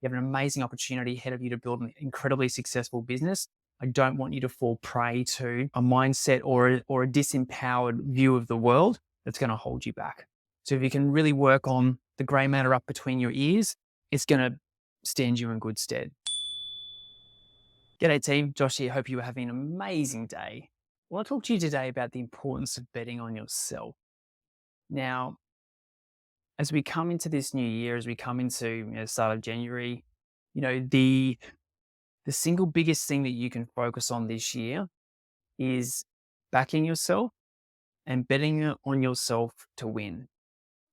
You have an amazing opportunity ahead of you to build an incredibly successful business. I don't want you to fall prey to a mindset or a disempowered view of the world that's going to hold you back. So if you can really work on the gray matter up between your ears, it's going to stand you in good stead. G'day team, Josh here. Hope you are having an amazing day. I want to talk to you today about the importance of betting on yourself. Now, as we come into this new year, as we come into the start of January, the single biggest thing that you can focus on this year is backing yourself and betting on yourself to win.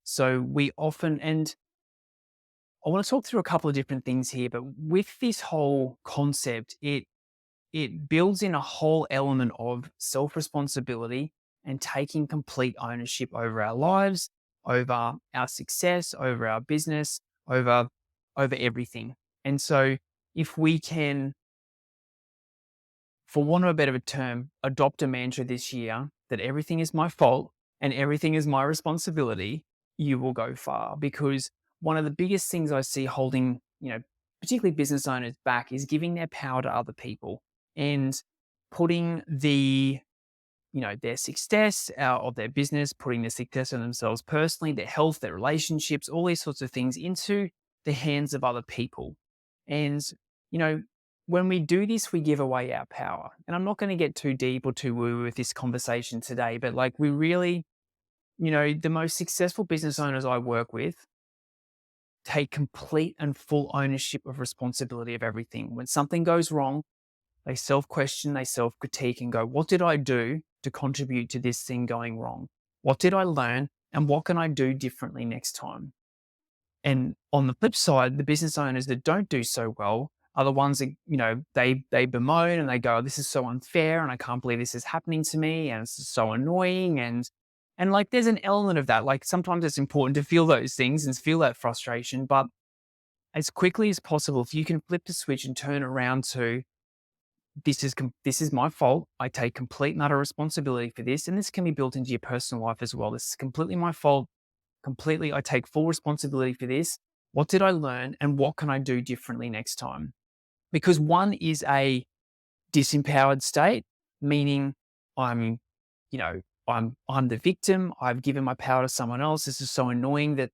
So we often, and I want to talk through a couple of different things here, but with this whole concept, it builds in a whole element of self-responsibility and taking complete ownership over our lives, over our success, over our business, over everything. And so if we can, for want of a better term, adopt a mantra this year that everything is my fault and everything is my responsibility, you will go far. Because one of the biggest things I see holding, particularly business owners back is giving their power to other people and putting their success out of their business, putting the success of themselves personally, their health, their relationships, all these sorts of things into the hands of other people. And, when we do this, we give away our power. And I'm not going to get too deep or too woo with this conversation today, but like we really, the most successful business owners I work with take complete and full ownership of responsibility of everything. When something goes wrong, they self-question, they self-critique and go, what did I do to contribute to this thing going wrong? What did I learn? And what can I do differently next time? And on the flip side, the business owners that don't do so well are the ones that, they bemoan and they go, this is so unfair and I can't believe this is happening to me and it's so annoying. And like, there's an element of that. Like sometimes it's important to feel those things and feel that frustration, but as quickly as possible, if you can flip the switch and turn around to, this is my fault. I take complete and utter responsibility for this. And this can be built into your personal life as well. This is completely my fault. Completely, I take full responsibility for this. What did I learn and what can I do differently next time? Because one is a disempowered state, meaning I'm, I'm the victim. I've given my power to someone else. This is so annoying that,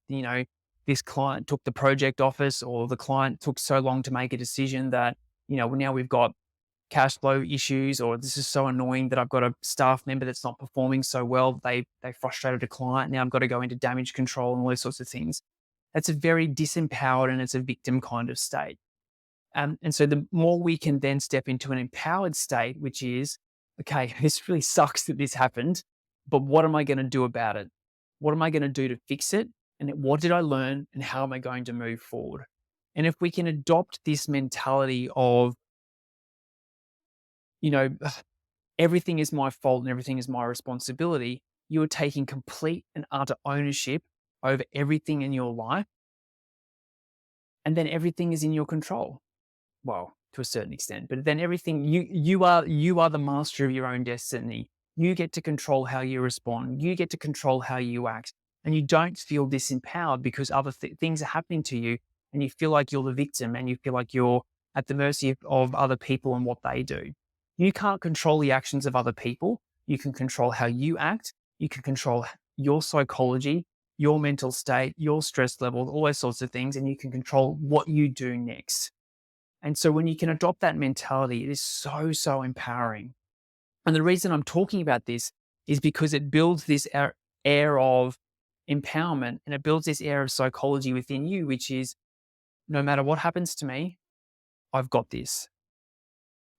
this client took the project office or the client took so long to make a decision that, now we've got cash flow issues, or this is so annoying that I've got a staff member that's not performing so well. They frustrated a client. Now I've got to go into damage control and all those sorts of things. That's a very disempowered and it's a victim kind of state. And so the more we can then step into an empowered state, which is, okay, this really sucks that this happened, but what am I going to do about it? What am I going to do to fix it? And what did I learn? And how am I going to move forward? And if we can adopt this mentality of, everything is my fault and everything is my responsibility, you are taking complete and utter ownership over everything in your life. And then everything is in your control. Well, to a certain extent, but then everything you are the master of your own destiny. You get to control how you respond. You get to control how you act, and you don't feel disempowered because other things are happening to you, and you feel like you're the victim, and you feel like you're at the mercy of other people and what they do. You can't control the actions of other people. You can control how you act. You can control your psychology, your mental state, your stress level, all those sorts of things, and you can control what you do next. And so when you can adopt that mentality, it is so, so empowering. And the reason I'm talking about this is because it builds this air of empowerment and it builds this air of psychology within you, which is no matter what happens to me, I've got this.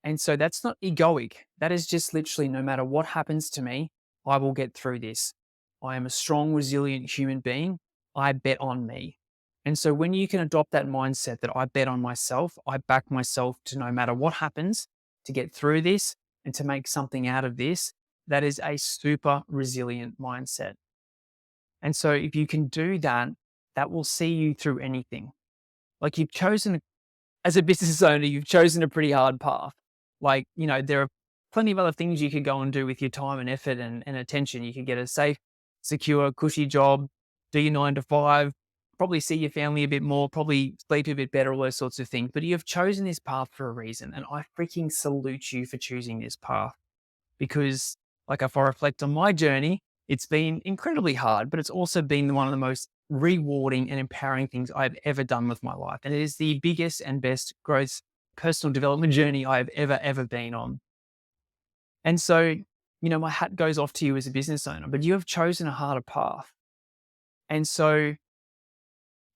And so that's not egoic. That is just literally no matter what happens to me, I will get through this. I am a strong, resilient human being. I bet on me. And so when you can adopt that mindset that I bet on myself, I back myself to no matter what happens to get through this and to make something out of this, that is a super resilient mindset. And so if you can do that, that will see you through anything. Like you've chosen, as a business owner, you've chosen a pretty hard path. Like, there are plenty of other things you could go and do with your time and effort and attention. You could get a safe, secure, cushy job, do your 9 to 5, probably see your family a bit more, probably sleep a bit better, all those sorts of things. But you have chosen this path for a reason. And I freaking salute you for choosing this path because, like, if I reflect on my journey, it's been incredibly hard, but it's also been one of the most rewarding and empowering things I've ever done with my life. And it is the biggest and best growth personal development journey I've ever been on. And so, my hat goes off to you as a business owner, but you have chosen a harder path. And so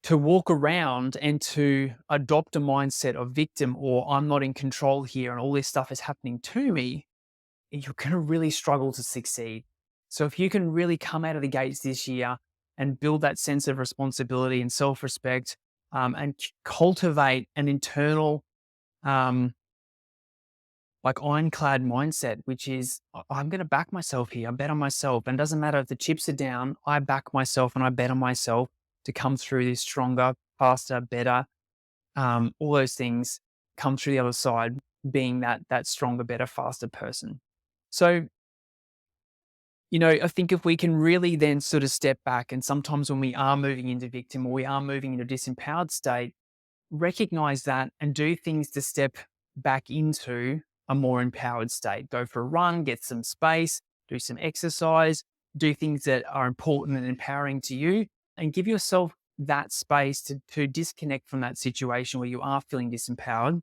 to walk around and to adopt a mindset of victim or I'm not in control here and all this stuff is happening to me, you're going to really struggle to succeed. So if you can really come out of the gates this year and build that sense of responsibility and self-respect, and cultivate an internal, um, like ironclad mindset, which is I'm going to back myself here. I bet on myself. And it doesn't matter if the chips are down, I back myself and I bet on myself to come through this stronger, faster, better. All those things come through the other side, being that stronger, better, faster person. So, I think if we can really then sort of step back, and sometimes when we are moving into victim or we are moving into disempowered state, recognize that and do things to step back into a more empowered state. Go for a run, get some space, do some exercise, do things that are important and empowering to you, and give yourself that space to disconnect from that situation where you are feeling disempowered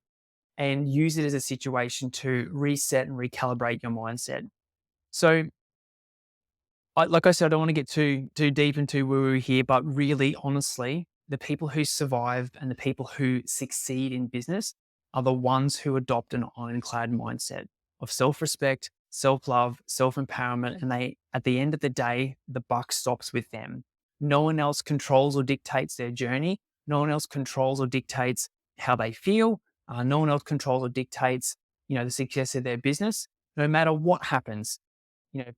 and use it as a situation to reset and recalibrate your mindset. So, like I said, I don't want to get too deep and too woo-woo here, but really, honestly, the people who survive and the people who succeed in business are the ones who adopt an ironclad mindset of self-respect, self-love, self-empowerment, and at the end of the day, the buck stops with them. No one else controls or dictates their journey. No one else controls or dictates how they feel. No one else controls or dictates, the success of their business. No matter what happens,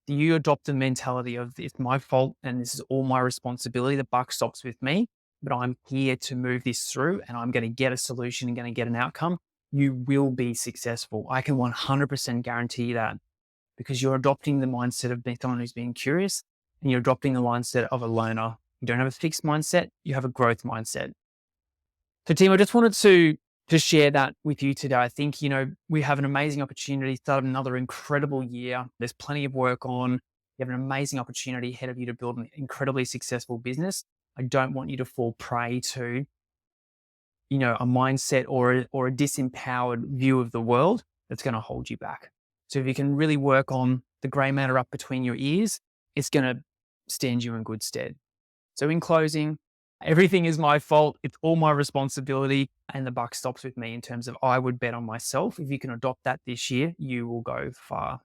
you adopt the mentality of it's my fault and this is all my responsibility. The buck stops with me, but I'm here to move this through and I'm going to get a solution and going to get an outcome. You will be successful. I can 100% guarantee that because you're adopting the mindset of being someone who's being curious and you're adopting the mindset of a learner. You don't have a fixed mindset, you have a growth mindset. So team, I just wanted to share that with you today. I think, we have an amazing opportunity to start another incredible year. There's plenty of work on. You have an amazing opportunity ahead of you to build an incredibly successful business. I don't want you to fall prey to, a mindset or a disempowered view of the world that's going to hold you back. So if you can really work on the gray matter up between your ears, it's going to stand you in good stead. So in closing, everything is my fault. It's all my responsibility. And the buck stops with me in terms of I would bet on myself. If you can adopt that this year, you will go far.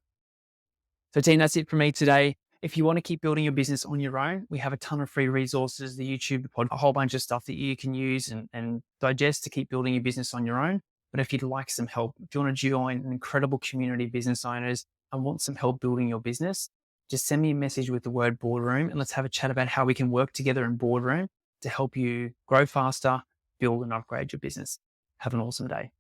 So team, that's it for me today. If you want to keep building your business on your own, we have a ton of free resources, the YouTube, a whole bunch of stuff that you can use and digest to keep building your business on your own. But if you'd like some help, if you want to join an incredible community of business owners and want some help building your business, just send me a message with the word boardroom and let's have a chat about how we can work together in boardroom to help you grow faster, build and upgrade your business. Have an awesome day.